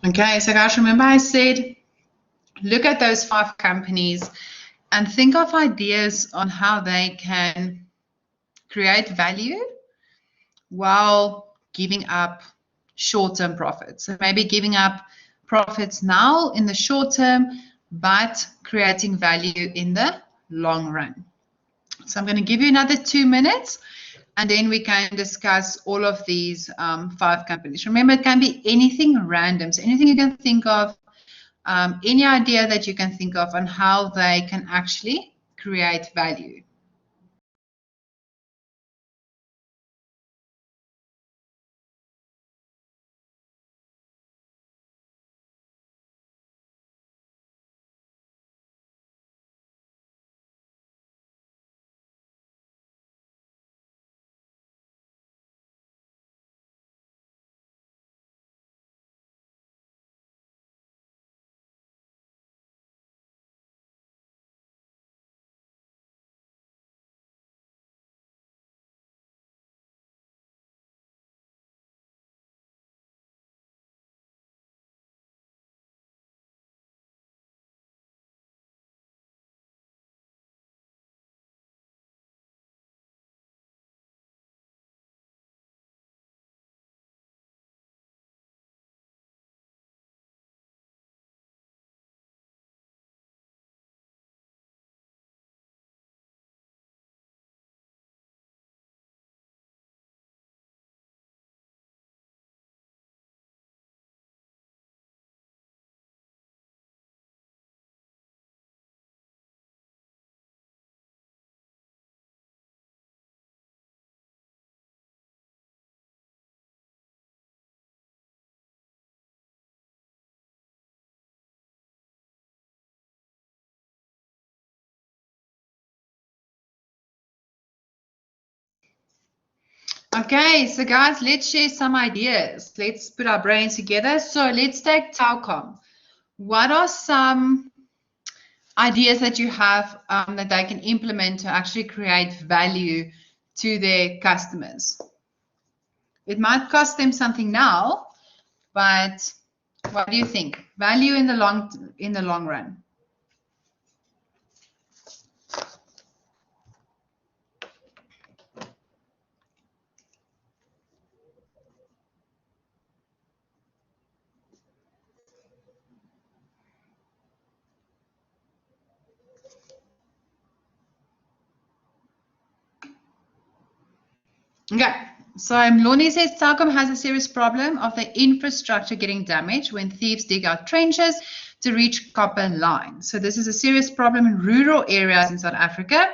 Okay, so guys, remember I said, look at those 5 companies and think of ideas on how they can create value while giving up short-term profits. So maybe giving up profits now in the short term, but creating value in the long run. So I'm going to give you another 2 minutes, and then we can discuss all of these 5 companies. Remember, it can be anything random, so anything you can think of, any idea that you can think of on how they can actually create value. Okay, so guys, let's share some ideas. Let's put our brains together. So let's take Telkom. What are some ideas that you have that they can implement to actually create value to their customers? It might cost them something now, but what do you think? Value in the long run. Okay, so Mloni says Telkom has a serious problem of the infrastructure getting damaged when thieves dig out trenches to reach copper lines. So this is a serious problem in rural areas in South Africa.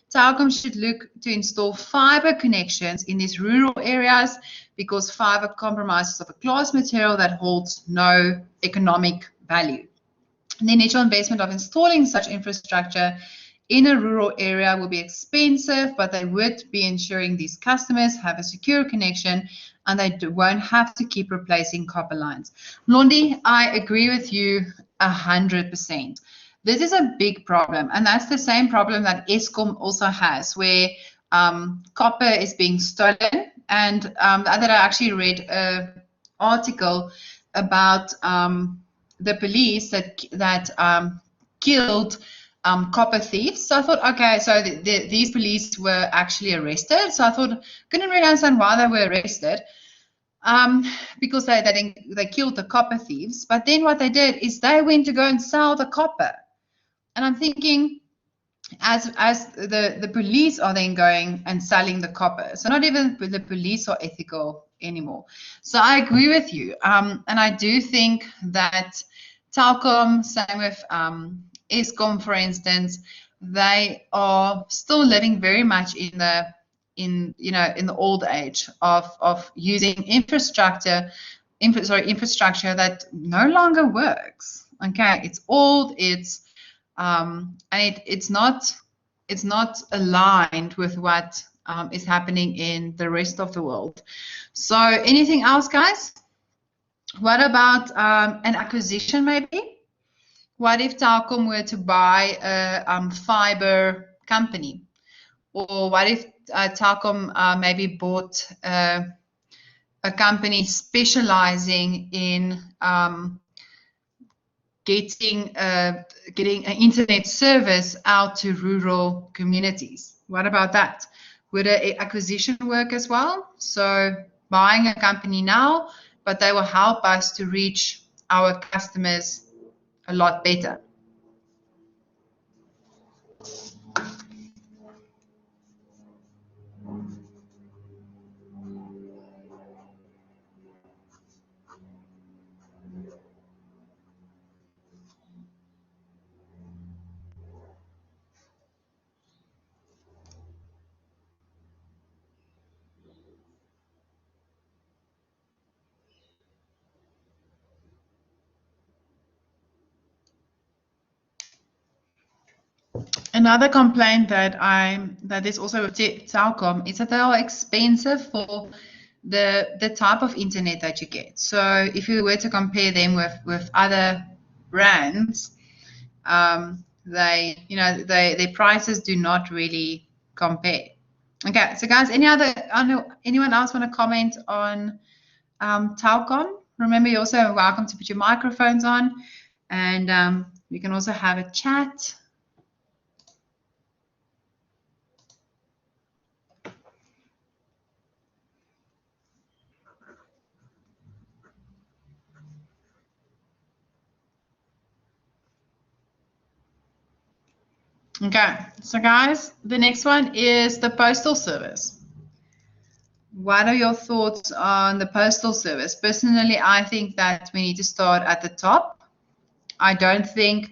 Telkom should look to install fiber connections in these rural areas because fiber compromises of a glass material that holds no economic value. The initial investment of installing such infrastructure in a rural area will be expensive, but they would be ensuring these customers have a secure connection and they won't have to keep replacing copper lines. Londi, I agree with you 100%. This is a big problem, and that's the same problem that BCOM also has, where copper is being stolen. And the other day I actually read an article about the police that killed copper thieves. So I thought, okay, so these police were actually arrested. So I thought, couldn't really understand why they were arrested, because they killed the copper thieves. But then what they did is they went to go and sell the copper. And I'm thinking, as the police are then going and selling the copper. So not even the police are ethical anymore. So I agree with you. And I do think that Telkom, same with BCOM, for instance, they are still living very much in the old age of using infrastructure that no longer works. Okay, it's old, and it's not aligned with what is happening in the rest of the world. So anything else, guys? What about an acquisition maybe? What if Telkom were to buy a fiber company? Or what if Telkom maybe bought a a company specializing in getting an internet service out to rural communities. What about that? Would an acquisition work as well? So buying a company now, but they will help us to reach our customers a lot better. Another complaint that is also with Telkom is that they are expensive for the type of internet that you get. So if you were to compare them with other brands, their prices do not really compare. Okay, so guys, anyone else want to comment on Telkom? Remember, you're also welcome to put your microphones on, and we can also have a chat. Okay, so guys, the next one is the Postal Service. What are your thoughts on the Postal Service? Personally, I think that we need to start at the top. I don't think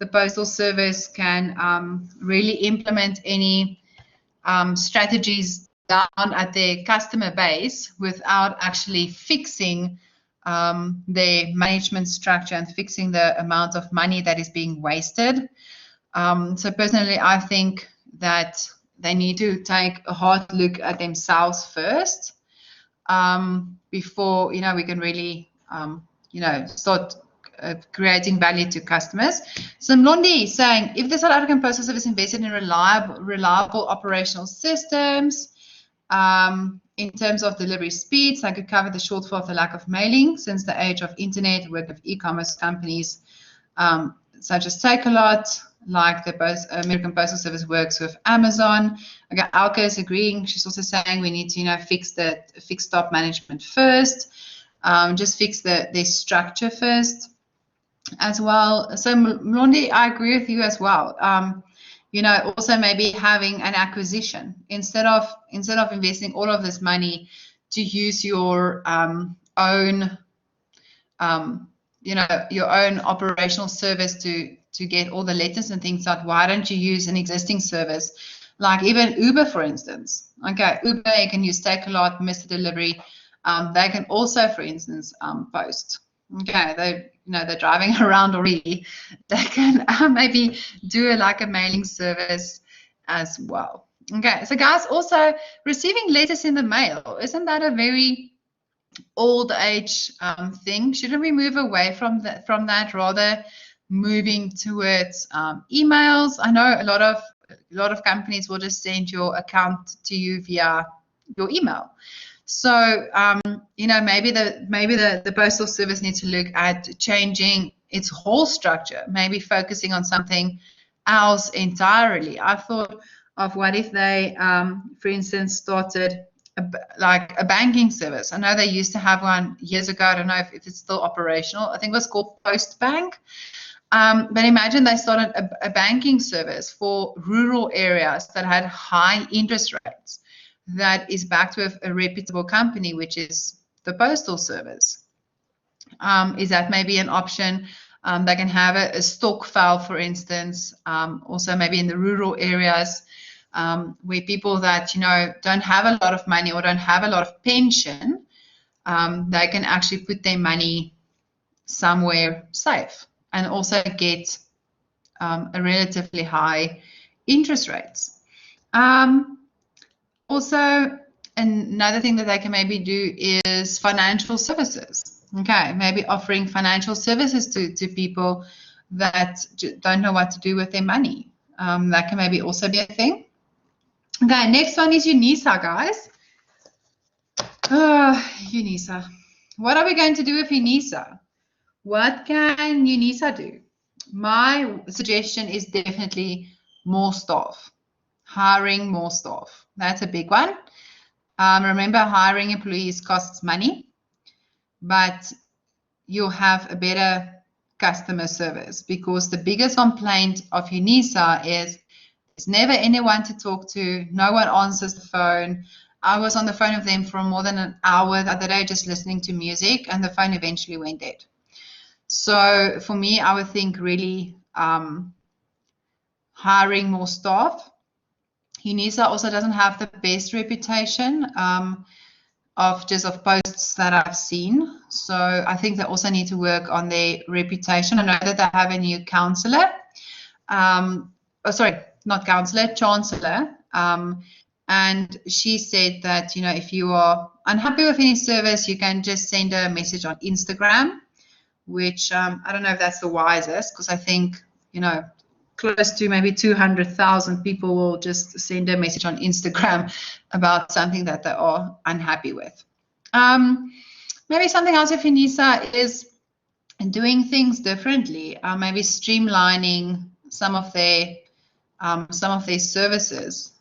the Postal Service can really implement any strategies down at their customer base without actually fixing their management structure and fixing the amount of money that is being wasted. So personally, I think that they need to take a hard look at themselves first before we can really start creating value to customers. So Mlondi is saying, if the South African Postal Service invested in reliable operational systems in terms of delivery speeds, they could cover the shortfall of the lack of mailing since the age of internet, work of e-commerce companies such as Takealot, like the American Postal Service works with Amazon. Okay, Alka is agreeing. She's also saying we need to fix top management first, just fix their structure first as well. So Mlondi, I agree with you as well. Also maybe having an acquisition instead of investing all of this money to use your own your own operational service to get all the letters and things out. Why don't you use an existing service like even Uber, for instance? Okay, Uber, you can use Takealot, Mr. Delivery. They can also, for instance, post. Okay, they're driving around already. They can maybe do like a mailing service as well. Okay, so guys, also receiving letters in the mail, isn't that a very old age thing? Shouldn't we move away from that, rather moving towards emails? I know a lot of companies will just send your account to you via your email. So maybe the Postal Service needs to look at changing its whole structure, maybe focusing on something else entirely. I thought of what if they, for instance, started like a banking service. I know they used to have one years ago. I don't know if it's still operational. I think it was called Postbank. But imagine they started a banking service for rural areas that had high interest rates, that is backed with a reputable company, which is the Postal Service. Is that maybe an option? They can have a stock file, for instance, also maybe in the rural areas where people that don't have a lot of money or don't have a lot of pension, they can actually put their money somewhere safe and also get a relatively high interest rates. Also, another thing that they can maybe do is financial services. Okay, maybe offering financial services to people that don't know what to do with their money. That can maybe also be a thing. Okay, next one is UNISA, guys. UNISA. What are we going to do with UNISA? What can UNISA do? My suggestion is definitely more staff, hiring more staff. That's a big one. Remember, hiring employees costs money, but you'll have a better customer service, because the biggest complaint of UNISA is there's never anyone to talk to. No one answers the phone. I was on the phone with them for more than an hour the other day just listening to music, and the phone eventually went dead. So for me, I would think really hiring more staff. UNISA also doesn't have the best reputation of posts that I've seen. So I think they also need to work on their reputation. I know that they have a new counselor. Not counselor, chancellor. And she said that, if you are unhappy with any service, you can just send a message on Instagram, which I don't know if that's the wisest, because I think, close to maybe 200,000 people will just send a message on Instagram about something that they are unhappy with. Maybe something else with UNISA is doing things differently, maybe streamlining some of their services.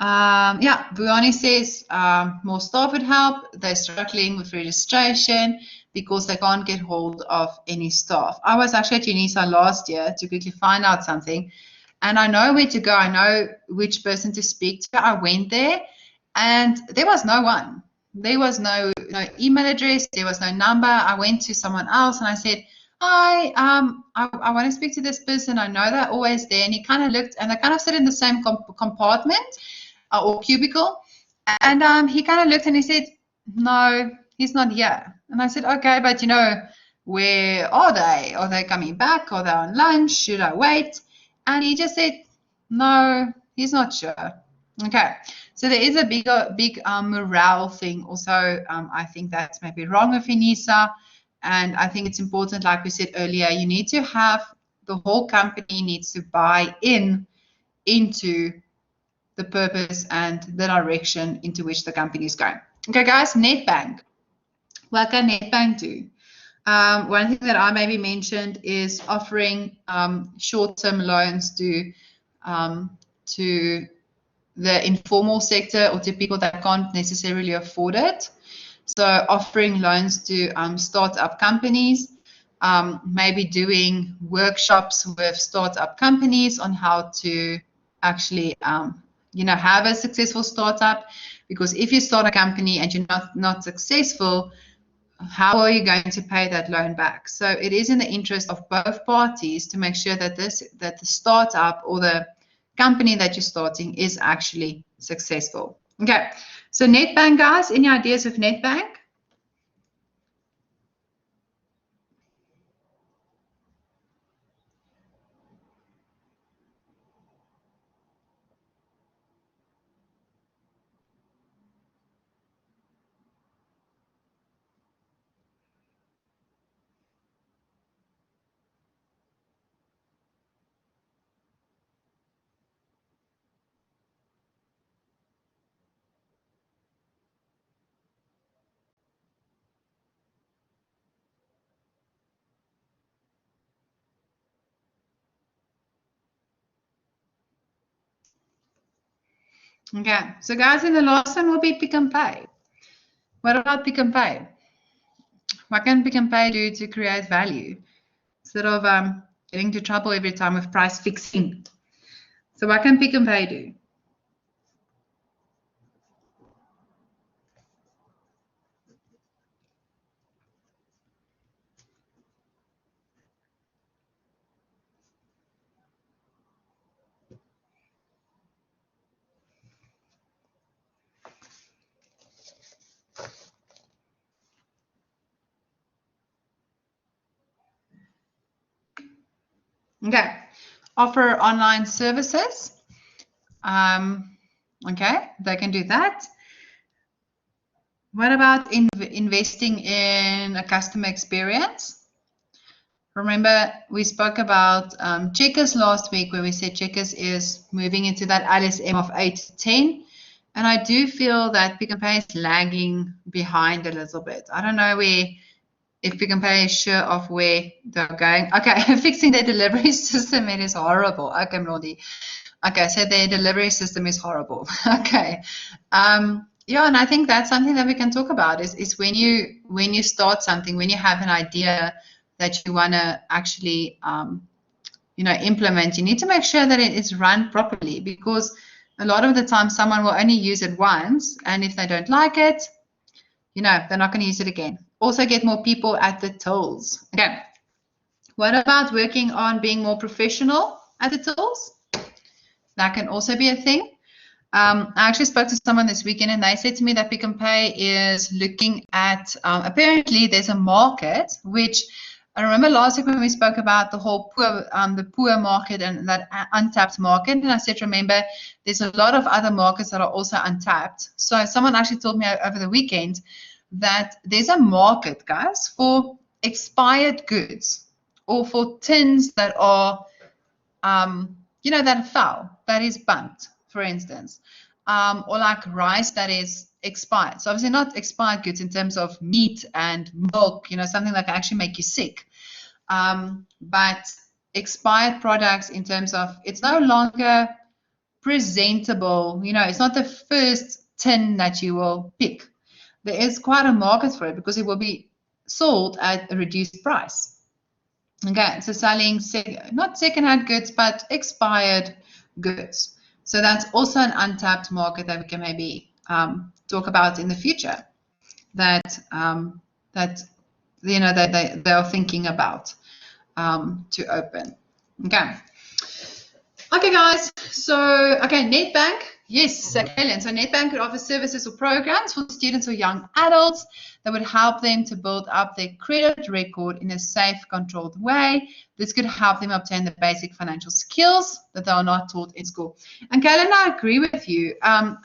Buani says more staff would help. They're struggling with registration because they can't get hold of any staff. I was actually at UNISA last year to quickly find out something, and I know where to go. I know which person to speak to. I went there, and there was no one. There was no email address. There was no number. I went to someone else, and I said, "Hi, I want to speak to this person. I know they're always there." And he kind of looked, and they kind of sit in the same compartment or cubicle. And he kind of looked and he said, "No, he's not here." And I said, "Okay, but where are they? Are they coming back? Are they on lunch? Should I wait?" And he just said, "No, he's not sure." Okay, so there is a big morale thing also. I think that's maybe wrong with UNISA. And I think it's important, like we said earlier, you need to have the whole company needs to buy into the purpose and the direction into which the company is going. Okay, guys, Nedbank. What can Nedbank do? One thing that I maybe mentioned is offering short-term loans to the informal sector or to people that can't necessarily afford it. So offering loans to start-up companies, maybe doing workshops with start-up companies on how to actually have a successful startup. Because if you start a company and you're not successful, how are you going to pay that loan back? So it is in the interest of both parties to make sure that the startup or the company that you're starting is actually successful. Okay, so Nedbank, guys, any ideas with Nedbank? Okay, so guys, in the last one will be Pick and Pay. What about Pick and Pay? What can Pick and Pay do to create value instead of getting into trouble every time with price fixing? So what can Pick and Pay do? Okay, offer online services. Okay, they can do that. What about investing in a customer experience? Remember, we spoke about Checkers last week, where we said Checkers is moving into that LSM of 8 to 10. And I do feel that Pick n Pay is lagging behind a little bit. I don't know if Pick n Pay is sure of where they're going. Okay, fixing their delivery system, it is horrible. Okay, Mlodi. Okay, so their delivery system is horrible. Okay. Yeah, and I think that's something that we can talk about is when you start something, when you have an idea that you want to actually implement, you need to make sure that it is run properly, because a lot of the time someone will only use it once, and if they don't like it, they're not going to use it again. Also get more people at the tools. Okay. What about working on being more professional at the tools? That can also be a thing. I actually spoke to someone this weekend, and they said to me that Pick n Pay is looking at, apparently there's a market, which I remember last week when we spoke about the whole the poor market and that untapped market, and I said, remember, there's a lot of other markets that are also untapped. So someone actually told me over the weekend that there's a market, guys, for expired goods, or for tins that are, that fell, that is bumped, for instance, or like rice that is expired. So obviously not expired goods in terms of meat and milk, something that can actually make you sick. But expired products in terms of it's no longer presentable, it's not the first tin that you will pick. There is quite a market for it because it will be sold at a reduced price. Okay, so selling not secondhand goods, but expired goods. So that's also an untapped market that we can maybe talk about in the future. That they are thinking about to open. Okay. Okay, guys. So Nedbank. Yes, Kaylin. So Nedbank could offer services or programs for students or young adults that would help them to build up their credit record in a safe, controlled way. This could help them obtain the basic financial skills that they are not taught in school. And Kaylin, I agree with you. I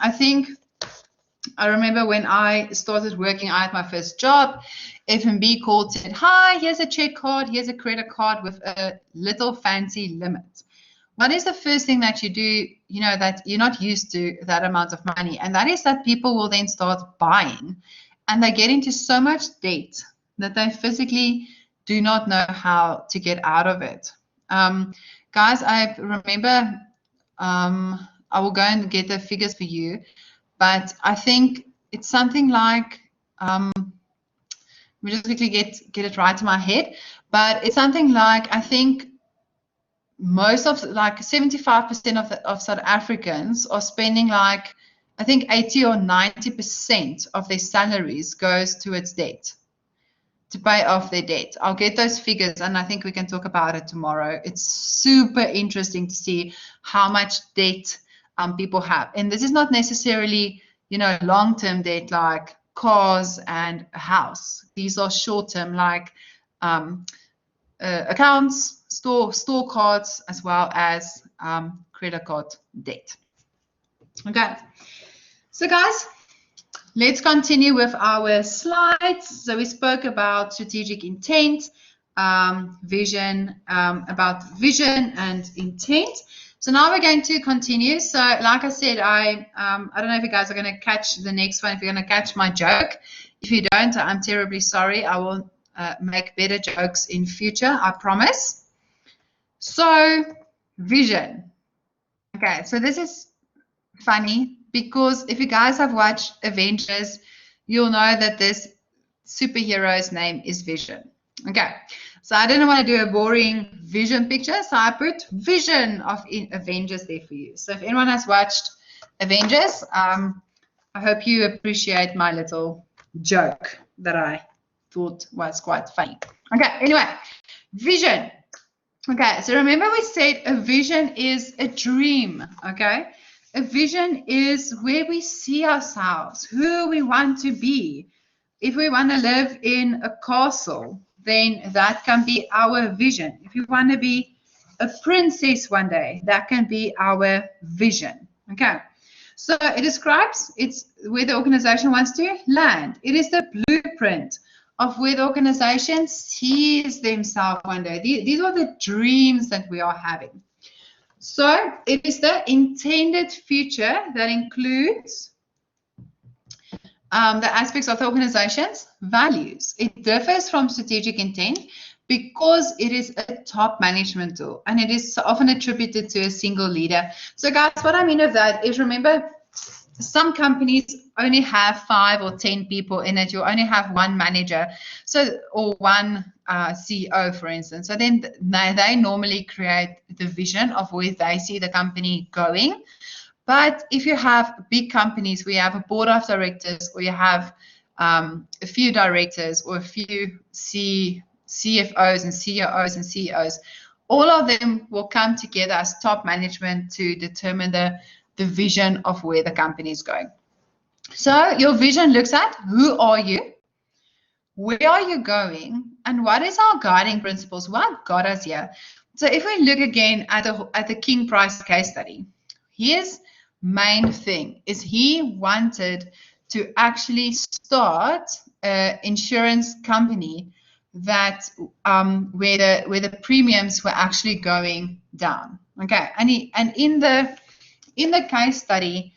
remember when I started working, I had my first job. FNB called, said, hi, here's a check card, here's a credit card with a little fancy limit. What is the first thing that you do, that you're not used to that amount of money? And that is that people will then start buying, and they get into so much debt that they physically do not know how to get out of it. Guys, I remember, I will go and get the figures for you, but I think it's something like, let me just quickly get it right in my head, but it's something like, I think, most of 75% of South Africans are spending I think 80 or 90% of their salaries goes towards debt, to pay off their debt. I'll get those figures, and I think we can talk about it tomorrow. It's super interesting to see how much debt people have. And this is not necessarily, long-term debt like cars and a house. These are short-term like accounts, store cards, as well as credit card debt. Okay, so guys, let's continue with our slides. So we spoke about strategic intent, vision, about vision and intent. So now we're going to continue. So like I said, I don't know if you guys are going to catch the next one, if you're going to catch my joke. If you don't, I'm terribly sorry. I will make better jokes in future, I promise. So, vision. Okay, so this is funny because if you guys have watched Avengers, you'll know that this superhero's name is Vision. Okay, so I didn't want to do a boring Vision picture, so I put Vision of Avengers there for you. So if anyone has watched Avengers, I hope you appreciate my little joke that I thought was quite funny. Okay, anyway, vision. Okay, so remember we said a vision is a dream, okay? A vision is where we see ourselves, who we want to be. If we want to live in a castle, then that can be our vision. If you want to be a princess one day, that can be our vision, okay? So it describes it's where the organization wants to land. It is the blueprint of where the organization sees themselves one day. These are the dreams that we are having. So it is the intended future that includes the aspects of the organization's values. It differs from strategic intent because it is a top management tool and it is often attributed to a single leader. So guys, what I mean of that is, remember, some companies only have 5 or 10 people in it. You only have one manager, so, or one CEO, for instance. So then they normally create the vision of where they see the company going. But if you have big companies where you have a board of directors, or you have a few directors, or a few CFOs and COOs and CEOs, all of them will come together as top management to determine the vision of where the company is going. So your vision looks at who are you, where are you going, and what is our guiding principles? What got us here? So if we look again at the King Price case study, his main thing is he wanted to actually start an insurance company that where the premiums were actually going down. Okay, and in the case study,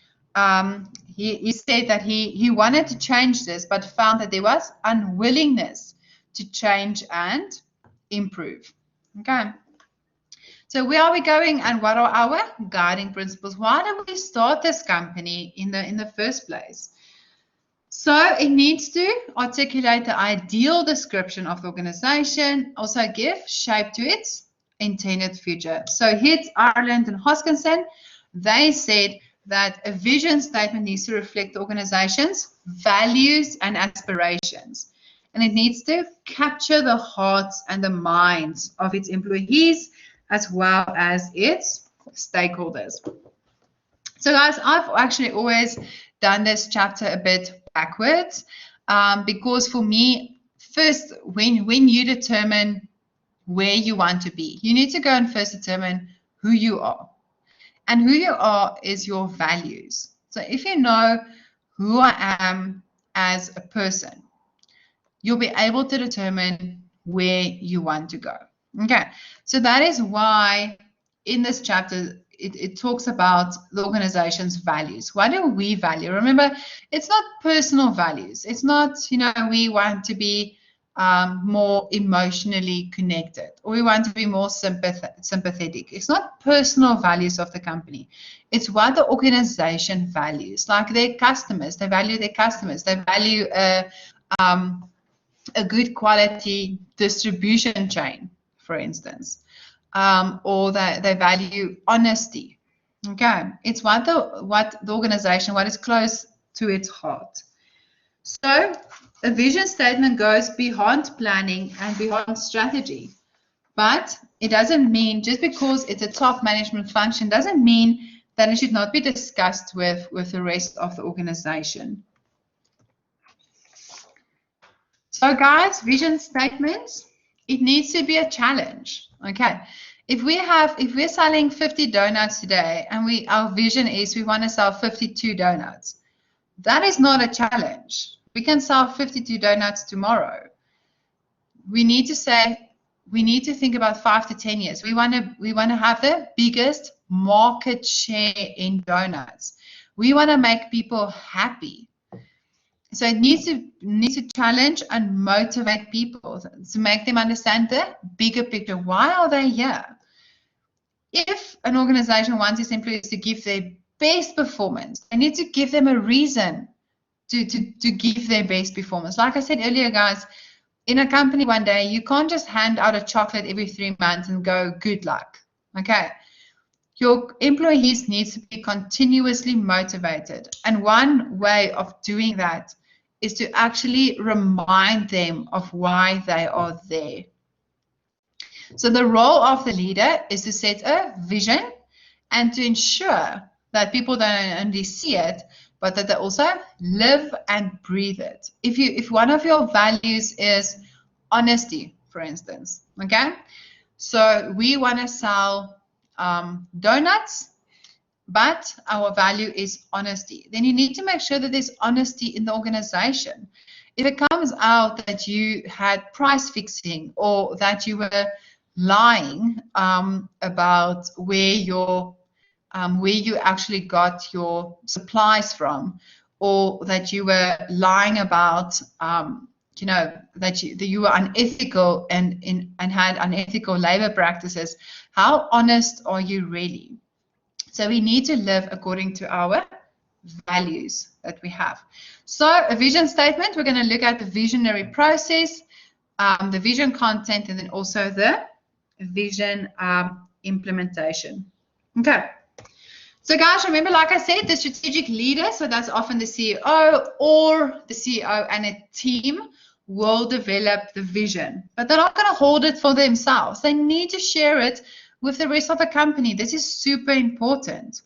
he said that he wanted to change this, but found that there was unwillingness to change and improve. Okay. So where are we going, and what are our guiding principles? Why did we start this company in the first place? So it needs to articulate the ideal description of the organization, also give shape to its intended future. So Hitt, Ireland, and Hoskinson, they said that a vision statement needs to reflect the organization's values and aspirations. And it needs to capture the hearts and the minds of its employees as well as its stakeholders. So guys, I've actually always done this chapter a bit backwards because for me, first, when you determine where you want to be, you need to go and first determine who you are. And who you are is your values. So if you know who I am as a person, you'll be able to determine where you want to go. Okay, so that is why in this chapter, it talks about the organization's values. What do we value? Remember, it's not personal values. It's not, we want to be more emotionally connected, or we want to be more sympathetic. It's not personal values of the company. It's what the organization values, like their customers. They value their customers. They value a good quality distribution chain, for instance, or they value honesty. Okay, it's what the organization, what is close to its heart. So a vision statement goes beyond planning and beyond strategy, but it doesn't mean, just because it's a top management function, doesn't mean that it should not be discussed with the rest of the organization. So guys, vision statements, it needs to be a challenge. Okay, if we're selling 50 donuts today and our vision is we want to sell 52 donuts, that is not a challenge. We can sell 52 donuts tomorrow. We need to think about 5 to 10 years. We want to have the biggest market share in donuts. We want to make people happy. So it needs to challenge and motivate people to make them understand the bigger picture. Why are they here? If an organization wants its employees to give their best performance, they need to give them a reason to give their best performance. Like I said earlier, guys, in a company one day, you can't just hand out a chocolate every 3 months and go, good luck. Okay. Your employees need to be continuously motivated. And one way of doing that is to actually remind them of why they are there. So the role of the leader is to set a vision and to ensure that people don't only see it, but that they also live and breathe it. If one of your values is honesty, for instance, okay? So we want to sell donuts, but our value is honesty. Then you need to make sure that there's honesty in the organization. If it comes out that you had price fixing or that you were lying about where you actually got your supplies from, or that you were lying about, you know, that you were unethical and had unethical labor practices, how honest are you really? So we need to live according to our values that we have. So a vision statement, we're going to look at the visionary process, the vision content, and then also the vision implementation. Okay. So guys, remember, like I said, the strategic leader, so that's often the CEO or the CEO and a team, will develop the vision, but they're not going to hold it for themselves. They need to share it with the rest of the company. This is super important.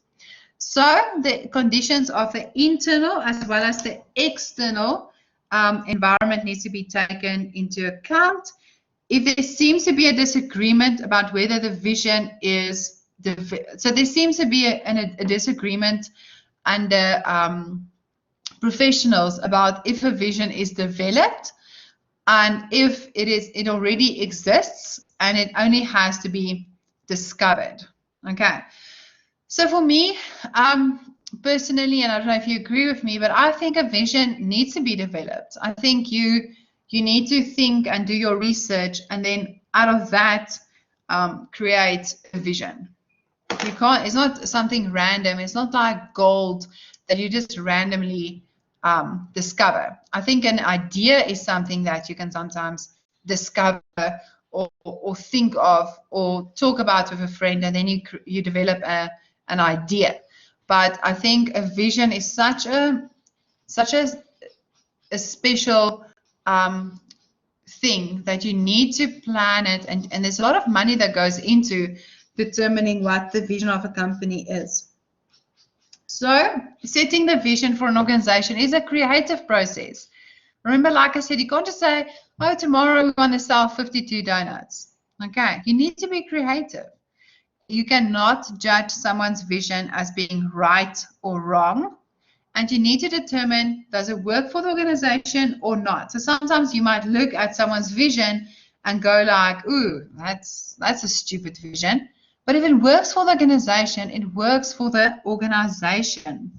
So the conditions of the internal as well as the external environment needs to be taken into account. If there seems to be a disagreement about whether the vision is, so there seems to be a disagreement under professionals about if a vision is developed and if it already exists and it only has to be discovered. Okay. So for me, personally, and I don't know if you agree with me, but I think a vision needs to be developed. I think you need to think and do your research, and then out of that, create a vision. You can't. It's not something random. It's not like gold that you just randomly discover. I think an idea is something that you can sometimes discover or think of or talk about with a friend, and then you develop an idea. But I think a vision is such a special thing that you need to plan it, and there's a lot of money that goes into determining what the vision of a company is. So setting the vision for an organization is a creative process. Remember, like I said, you can't just say, oh, tomorrow we want to sell 52 donuts. Okay, you need to be creative. You cannot judge someone's vision as being right or wrong. And you need to determine, does it work for the organization or not? So sometimes you might look at someone's vision and go like, ooh, that's a stupid vision. But if it works for the organization, it works for the organization.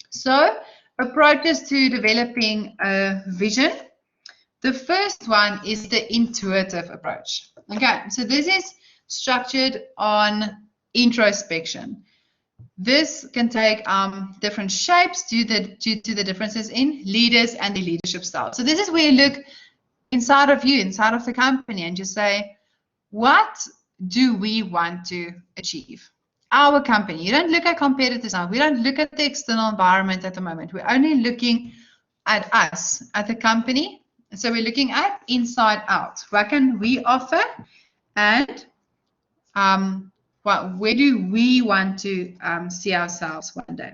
So approaches to developing a vision. The first one is the intuitive approach. Okay, so this is structured on introspection. This can take different shapes due to the differences in leaders and their leadership style. So this is where you look inside of you, inside of the company, and just say, what do we want to achieve? Our company. You don't look at competitors now. We don't look at the external environment at the moment. We're only looking at us, at the company. So we're looking at inside out. What can we offer? And where do we want to see ourselves one day?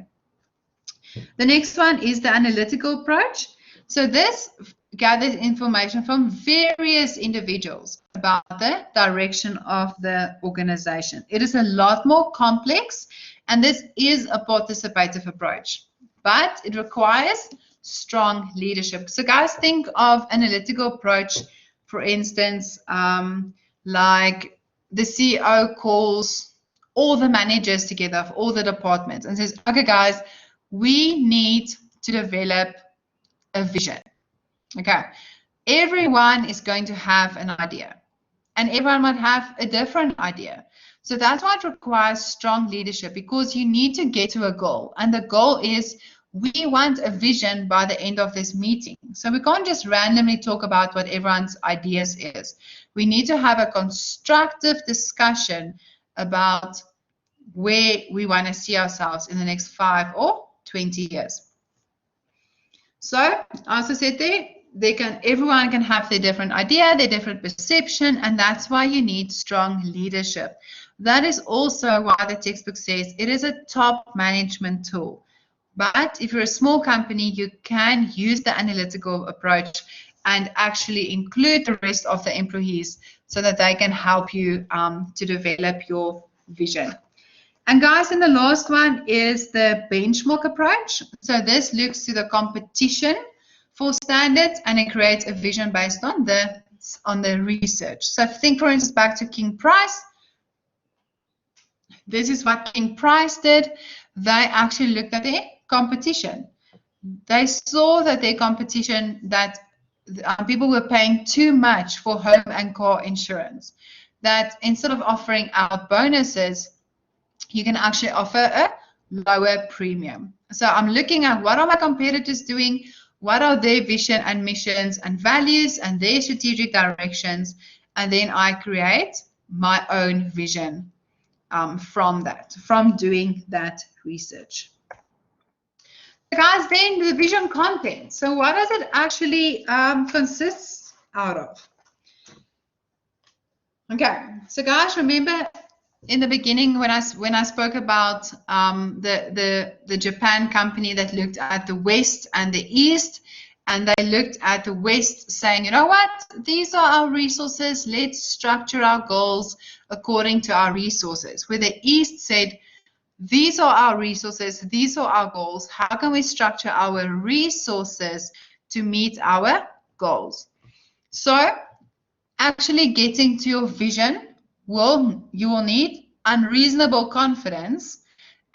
The next one is the analytical approach. So this gathers information from various individuals about the direction of the organization. It is a lot more complex, and this is a participative approach, but it requires strong leadership. So guys, think of analytical approach, for instance, like the CEO calls all the managers together of all the departments and says, okay, guys, we need to develop a vision. Okay, everyone is going to have an idea, and everyone might have a different idea. So that's why it requires strong leadership, because you need to get to a goal, and the goal is we want a vision by the end of this meeting. So we can't just randomly talk about what everyone's ideas is. We need to have a constructive discussion about where we want to see ourselves in the next 5 or 20 years. So, as I said everyone can have their different idea, their different perception, and that's why you need strong leadership. That is also why the textbook says it is a top management tool. But if you're a small company, you can use the analytical approach and actually include the rest of the employees so that they can help you to develop your vision. And guys, and the last one is the benchmark approach. So this looks to the competition for standards, and it creates a vision based on the research. So think, for instance, back to King Price. This is what King Price did. They actually looked at their competition. They saw that their competition, that people were paying too much for home and car insurance, that instead of offering out bonuses, you can actually offer a lower premium. So I'm looking at what are my competitors doing, what are their vision and missions and values and their strategic directions, and then I create my own vision from doing that research. Guys, then the vision content. So what does it actually consist out of? Okay, so guys, remember in the beginning when I spoke about the Japan company that looked at the West and the East, and they looked at the West saying, you know what, these are our resources, let's structure our goals according to our resources. Where the East said, these are our resources, these are our goals, how can we structure our resources to meet our goals? So actually getting to your vision, you will need unreasonable confidence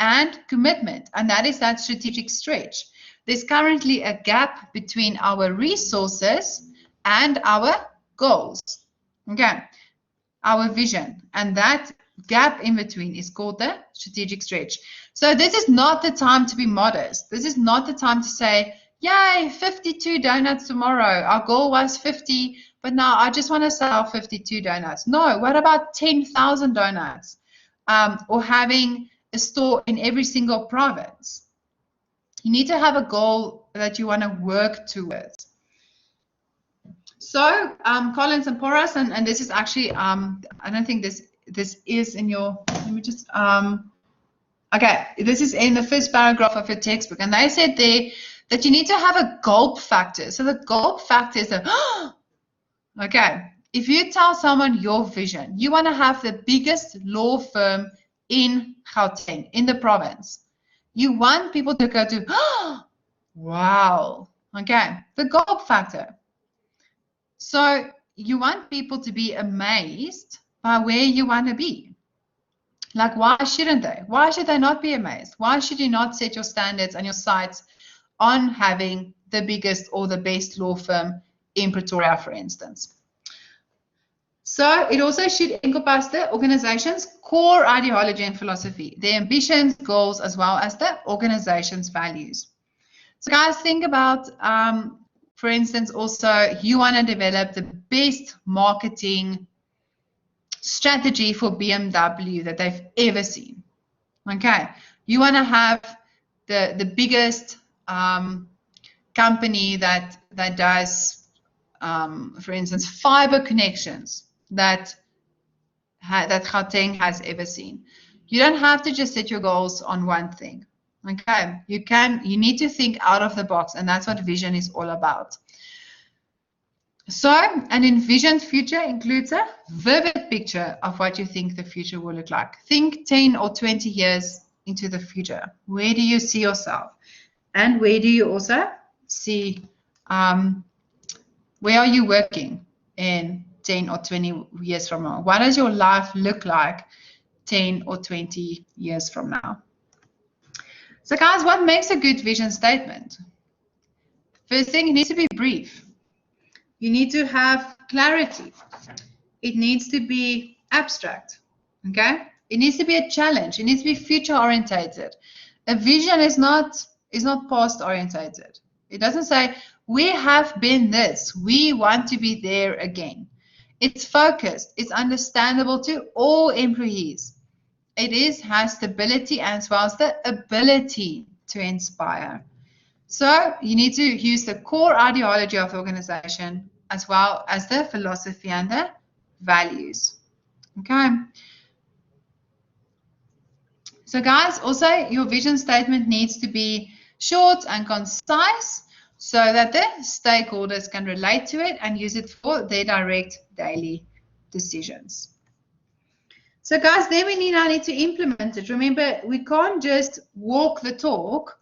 and commitment, and that is that strategic stretch. There's currently a gap between our resources and our goals, okay, our vision, and that gap in between is called the strategic stretch. So this is not the time to be modest. This is not the time to say, yay, 52 donuts tomorrow. Our goal was 50, but now I just want to sell 52 donuts. No, what about 10,000 donuts? Or having a store in every single province? You need to have a goal that you want to work towards. So, Collins and Porras, and this is actually, I don't think this is in your, let me just, okay, this is in the first paragraph of your textbook, and they said there that you need to have a gulp factor. So the gulp factor is okay, if you tell someone your vision, you want to have the biggest law firm in Gauteng, in the province. You want people to go to, wow, okay, the gulp factor. So you want people to be amazed by where you want to be. Like, why shouldn't they? Why should they not be amazed? Why should you not set your standards and your sights on having the biggest or the best law firm in Pretoria, for instance? So it also should encompass the organization's core ideology and philosophy, their ambitions, goals, as well as the organization's values. So guys, think about, for instance, also you want to develop the best marketing strategy for BMW that they've ever seen. Okay, you want to have the biggest company that does, for instance, fiber connections that Gauteng has ever seen. You don't have to just set your goals on one thing. Okay, you need to think out of the box, and that's what vision is all about. So, an envisioned future includes a vivid picture of what you think the future will look like. Think 10 or 20 years into the future. Where do you see yourself? And where do you also see, where are you working in 10 or 20 years from now? What does your life look like 10 or 20 years from now? So guys, what makes a good vision statement? First thing, it needs to be brief. You need to have clarity. It needs to be abstract, okay? It needs to be a challenge. It needs to be future-orientated. A vision is not past-orientated. It doesn't say, we have been this, we want to be there again. It's focused. It's understandable to all employees. It has stability as well as the ability to inspire. So you need to use the core ideology of the organization as well as the philosophy and the values. Okay. So guys, also your vision statement needs to be short and concise so that the stakeholders can relate to it and use it for their direct daily decisions. So guys, then we now need to implement it. Remember, we can't just walk the talk,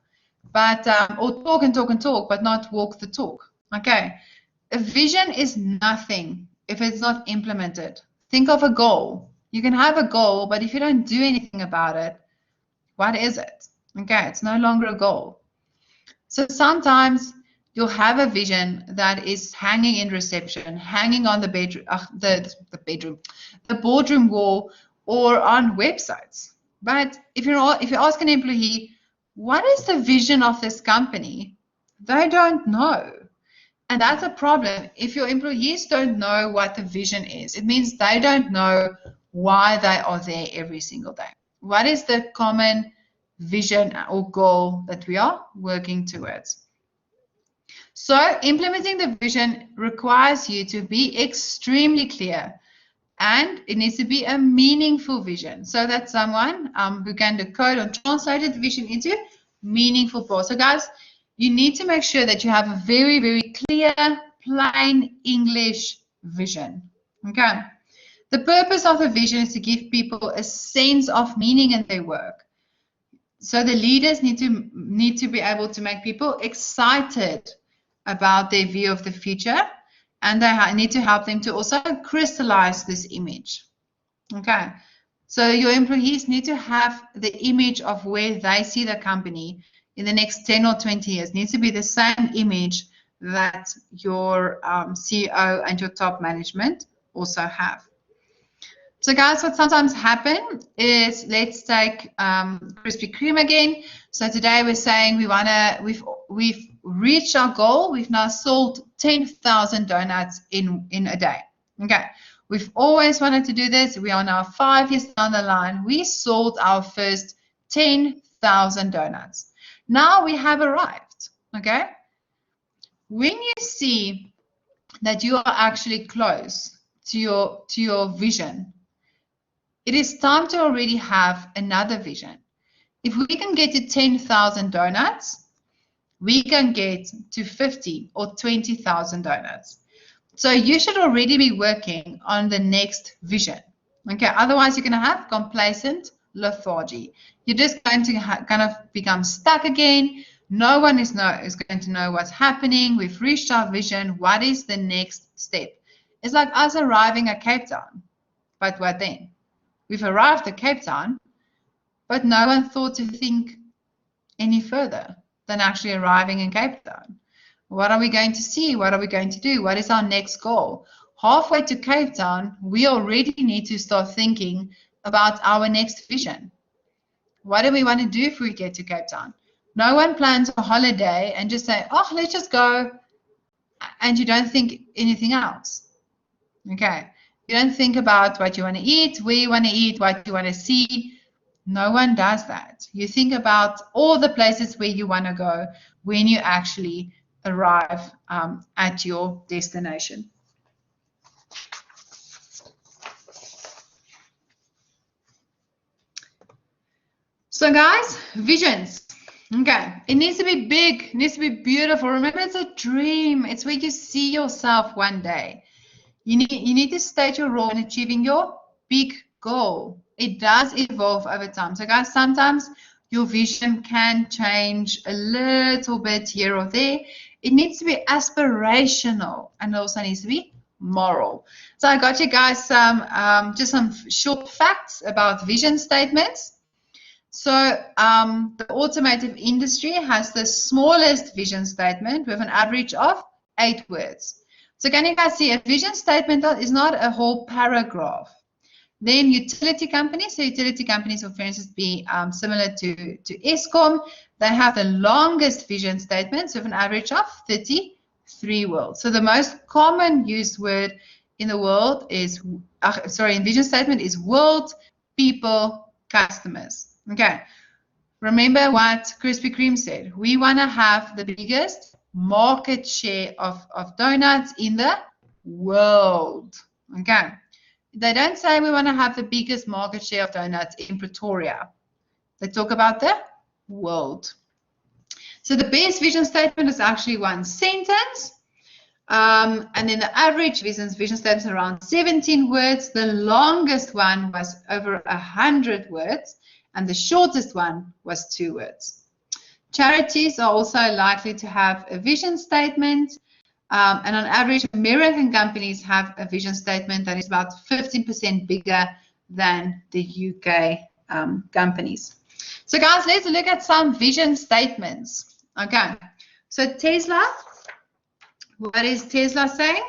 but or talk and talk and talk, but not walk the talk. Okay, a vision is nothing if it's not implemented. Think of a goal. You can have a goal, but if you don't do anything about it, what is it? Okay, it's no longer a goal. So sometimes you'll have a vision that is hanging in reception, hanging on the bedroom, the boardroom wall, or on websites. But if you ask an employee, what is the vision of this company? They don't know. And that's a problem. If your employees don't know what the vision is, it means they don't know why they are there every single day. What is the common vision or goal that we are working towards? So implementing the vision requires you to be extremely clear, and it needs to be a meaningful vision so that someone who can decode or translate the vision into meaningful goals. So guys, you need to make sure that you have a very, very clear, plain English vision. Okay. The purpose of the vision is to give people a sense of meaning in their work. So the leaders need to be able to make people excited about their view of the future, and they need to help them to also crystallize this image. Okay, so your employees need to have the image of where they see the company in the next 10 or 20 years. It needs to be the same image that your CEO and your top management also have. So guys, what sometimes happens is, let's take Krispy Kreme again. So today we're saying we've reached our goal. We've now sold 10,000 donuts in a day. Okay, we've always wanted to do this. We are now 5 years down the line. We sold our first 10,000 donuts. Now we have arrived. Okay, when you see that you are actually close to your vision, it is time to already have another vision. If we can get to 10,000 donuts, we can get to 50 or 20,000 donuts. So you should already be working on the next vision. Okay, otherwise you're going to have complacent lethargy. You're just going to kind of become stuck again. No one is going to know what's happening. We've reached our vision. What is the next step? It's like us arriving at Cape Town. But what then? We've arrived at Cape Town, but no one thought to think any further than actually arriving in Cape Town. What are we going to see? What are we going to do? What is our next goal? Halfway to Cape Town, we already need to start thinking about our next vision. What do we want to do if we get to Cape Town? No one plans a holiday and just say, oh, let's just go, and you don't think anything else. Okay. You don't think about what you want to eat, where you want to eat, what you want to see. No one does that. You think about all the places where you want to go when you actually arrive at your destination. So guys, visions. Okay, it needs to be big, it needs to be beautiful. Remember, it's a dream. It's where you see yourself one day. You need to state your role in achieving your big goal. It does evolve over time. So guys, sometimes your vision can change a little bit here or there. It needs to be aspirational, and it also needs to be moral. So I got you guys just some short facts about vision statements. So the automotive industry has the smallest vision statement with an average of 8 words. So can you guys see, a vision statement is not a whole paragraph. Then utility companies, so utility companies will, for instance, be similar to BCOM. They have the longest vision statements with an average of 33 words. So the most common used word in the world is, in vision statement is world, people, customers. Okay, remember what Krispy Kreme said. We want to have the biggest market share of donuts in the world. Okay, they don't say we want to have the biggest market share of donuts in Pretoria. They talk about the world. So the best vision statement is actually one sentence. And then the average vision statement is around 17 words. The longest one was over 100 words. And the shortest one was 2 words. Charities are also likely to have a vision statement. And on average, American companies have a vision statement that is about 15% bigger than the UK companies. So guys, let's look at some vision statements. Okay, So Tesla, what is Tesla saying?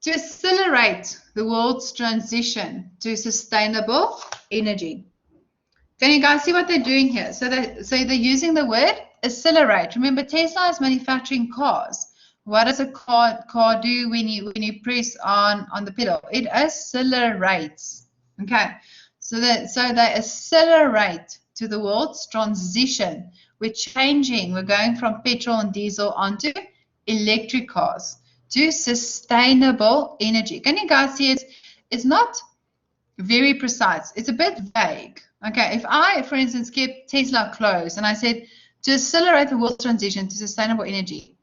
To accelerate the world's transition to sustainable energy. Can you guys see what they're doing here? So they're using the word accelerate. Remember, Tesla is manufacturing cars. What does a car do when you press on the pedal? It accelerates. Okay. So they accelerate to the world's transition. We're changing. We're going from petrol and diesel onto electric cars to sustainable energy. Can you guys see it? It's not very precise. It's a bit vague. Okay, if I, for instance, kept Tesla closed and I said to accelerate the world's transition to sustainable energy,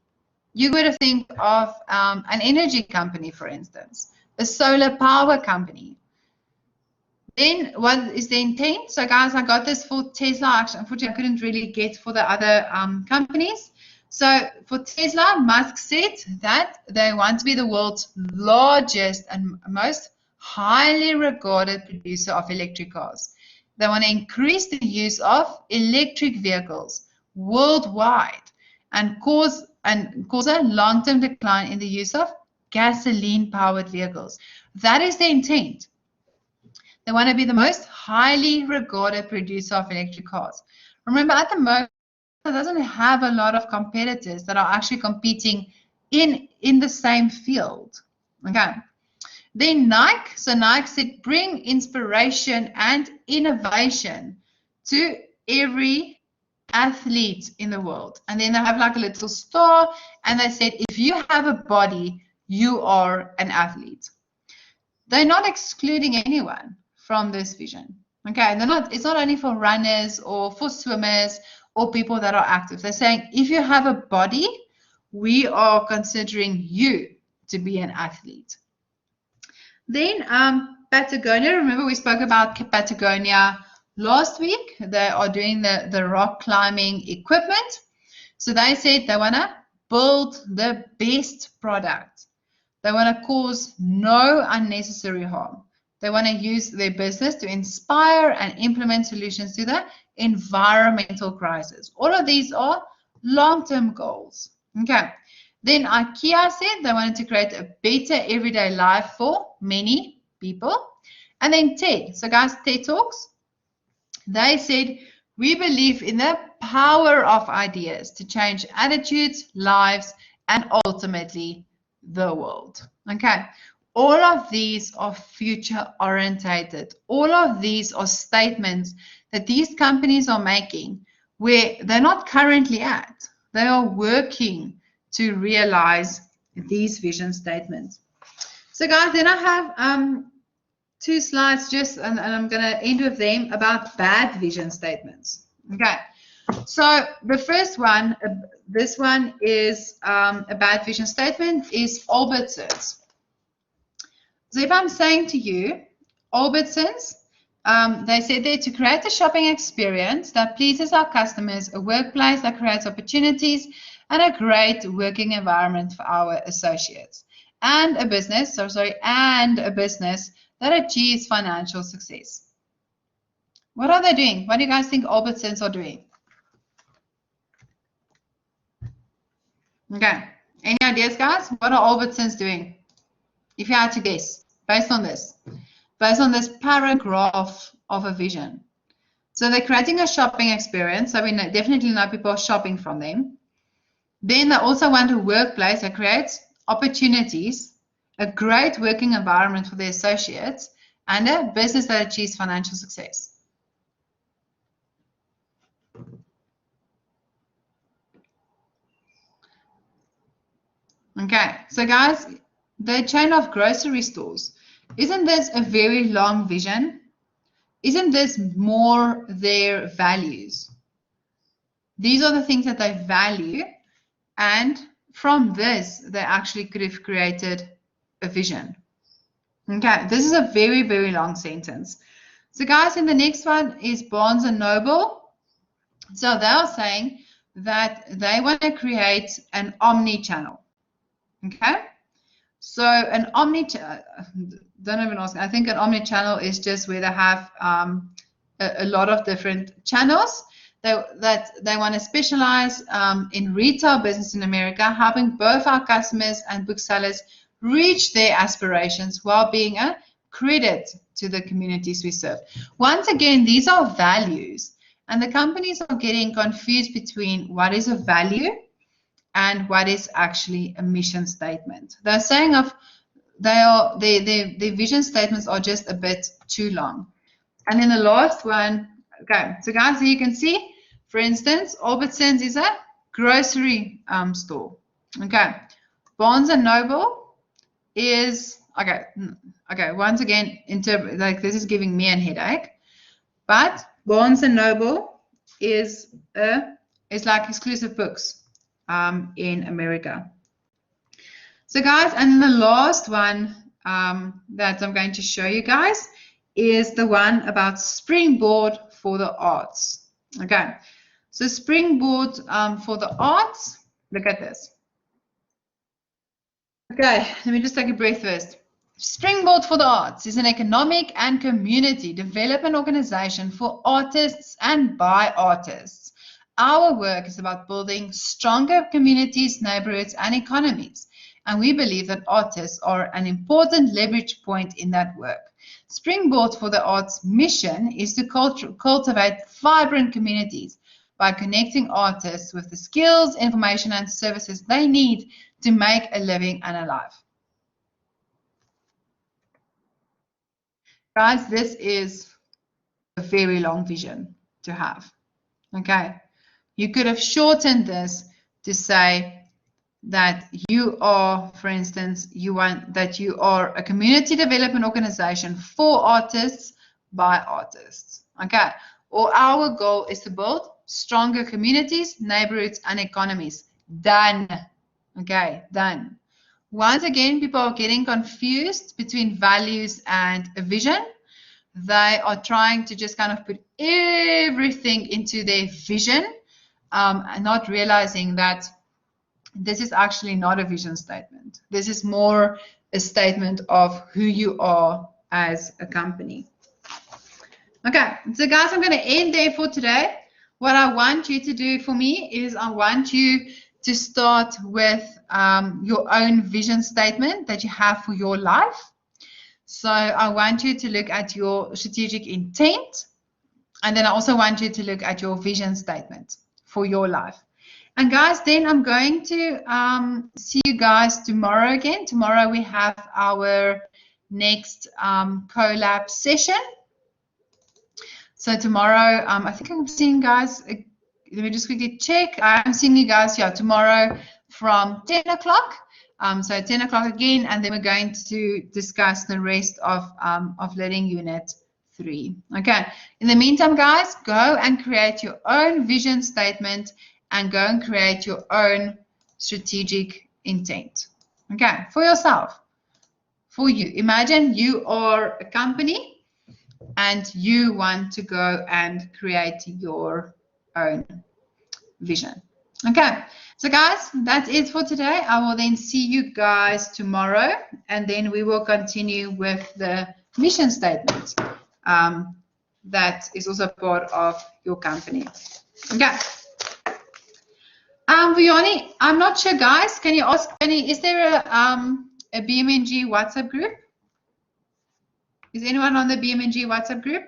you would have think of an energy company, for instance, a solar power company. Then what is the intent? So guys, I got this for Tesla. Actually, unfortunately, I couldn't really get for the other companies. So for Tesla, Musk said that they want to be the world's largest and most highly regarded producer of electric cars. They want to increase the use of electric vehicles worldwide and cause a long-term decline in the use of gasoline-powered vehicles. That is the intent. They want to be the most highly regarded producer of electric cars. Remember, at the moment, it doesn't have a lot of competitors that are actually competing in the same field. Okay. Then Nike. So Nike said, bring inspiration and innovation to every athlete in the world. And then they have like a little star, and they said, if you have a body, you are an athlete. They're not excluding anyone from this vision. Okay, it's not only for runners or for swimmers or people that are active. They're saying, if you have a body, we are considering you to be an athlete. Then Patagonia, remember we spoke about Patagonia last week. They are doing the rock climbing equipment. So they said they want to build the best product. They want to cause no unnecessary harm. They want to use their business to inspire and implement solutions to the environmental crisis. All of these are long-term goals. Okay. Then IKEA said they wanted to create a better everyday life for many people. And then TED. So guys, TED Talks. They said, we believe in the power of ideas to change attitudes, lives, and ultimately the world. Okay. All of these are future orientated. All of these are statements that these companies are making where they're not currently at. They are working to realize these vision statements. So guys, then I have two slides just, and I'm going to end with them about bad vision statements. Okay. So the first one, this one is a bad vision statement, is Albertsons. So if I'm saying to you, Albertsons, they said there to create a shopping experience that pleases our customers, a workplace that creates opportunities, and a great working environment for our associates, and a business that achieves financial success. What are they doing? What do you guys think Albertsons are doing? Okay. Any ideas, guys? What are Albertsons doing? If you had to guess, based on this paragraph of a vision. So they're creating a shopping experience. So we definitely know people are shopping from them. Then they also want a workplace that creates opportunities, a great working environment for their associates, and a business that achieves financial success. Okay, so guys, the chain of grocery stores, isn't this a very long vision? Isn't this more their values? These are the things that they value, and from this, they actually could have created a vision. Okay, this is a very, very long sentence. So guys, in the next one is Barnes & Noble. So they are saying that they want to create an omni-channel. Okay, so an omni-channel, don't even ask, I think an omni-channel is just where they have a lot of different channels. they want to specialize in retail business in America, helping both our customers and booksellers reach their aspirations while being a credit to the communities we serve. Once again, these are values, and the companies are getting confused between what is a value and what is actually a mission statement. They're saying their vision statements are just a bit too long. And then the last one, okay, so guys, here you can see, for instance, Albertsons is a grocery store. Okay, Barnes and Noble is, okay, once again, like this is giving me a headache, but Barnes and Noble is like exclusive books in America. So guys, and the last one that I'm going to show you guys is the one about Springboard for the Arts. Okay, so Springboard for the Arts, look at this. Okay, let me just take a breath first. Springboard for the Arts is an economic and community development organization for artists and by artists. Our work is about building stronger communities, neighborhoods, and economies. And we believe that artists are an important leverage point in that work. Springboard for the Arts' mission is to cultivate vibrant communities by connecting artists with the skills, information, and services they need to make a living and a life. Guys, this is a very long vision to have. Okay, you could have shortened this to say that you are, for instance, you are a community development organization for artists by artists. Okay, or our goal is to build stronger communities, neighborhoods, and economies. Done. Okay, done. Once again, people are getting confused between values and a vision. They are trying to just kind of put everything into their vision and not realizing that this is actually not a vision statement. This is more a statement of who you are as a company. Okay, so guys, I'm going to end there for today. What I want you to do for me is I want you to start with your own vision statement that you have for your life. So I want you to look at your strategic intent, and then I also want you to look at your vision statement for your life. And guys, then I'm going to see you guys tomorrow again. Tomorrow we have our next Collab session. So tomorrow, I think I'm seeing guys, let me just quickly check. I'm seeing you guys, yeah, tomorrow from 10 o'clock. So 10 o'clock again, and then we're going to discuss the rest of learning unit 3. Okay. In the meantime, guys, go and create your own vision statement and go and create your own strategic intent. Okay, for yourself, for you. Imagine you are a company and you want to go and create your own vision. Okay, so guys, that's it for today. I will then see you guys tomorrow, and then we will continue with the mission statement that is also part of your company. Okay. Vioni, I'm not sure, guys. Can you ask any? Is there a BMNG WhatsApp group? Is anyone on the BMNG WhatsApp group?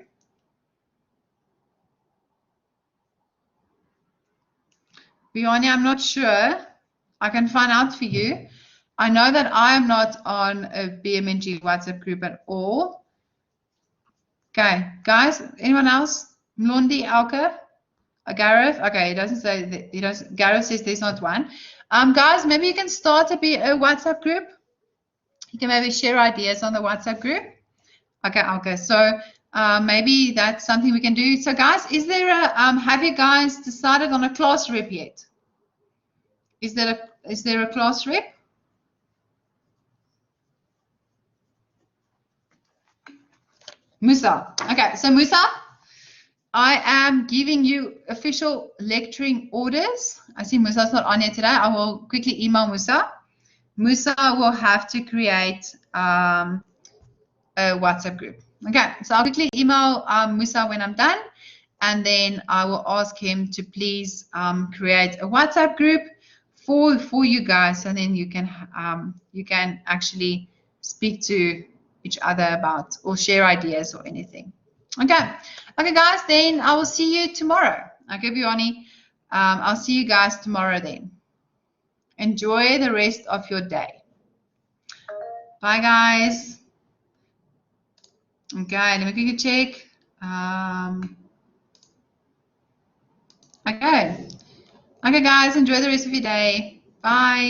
Vioni, I'm not sure. I can find out for you. I know that I am not on a BMNG WhatsApp group at all. Okay, guys. Anyone else? Mlondi, Alka? Gareth, okay, he doesn't say that, he doesn't. Gareth says there's not one. Guys, maybe you can start a WhatsApp group. You can maybe share ideas on the WhatsApp group. Okay. So maybe that's something we can do. So guys, is there a have you guys decided on a class rep yet? Is there a class rep? Musa. Okay, so Musa, I am giving you official lecturing orders. I see Musa's not on here today. I will quickly email Musa. Musa will have to create a WhatsApp group. Okay, so I'll quickly email Musa when I'm done. and then I will ask him to please create a WhatsApp group for you guys, and then you can actually speak to each other about or share ideas or anything. Okay, guys. Then I will see you tomorrow. Okay, Bjorni. I'll see you guys tomorrow then. Enjoy the rest of your day. Bye, guys. Okay, let me quickly check. Okay. Okay, guys, enjoy the rest of your day. Bye.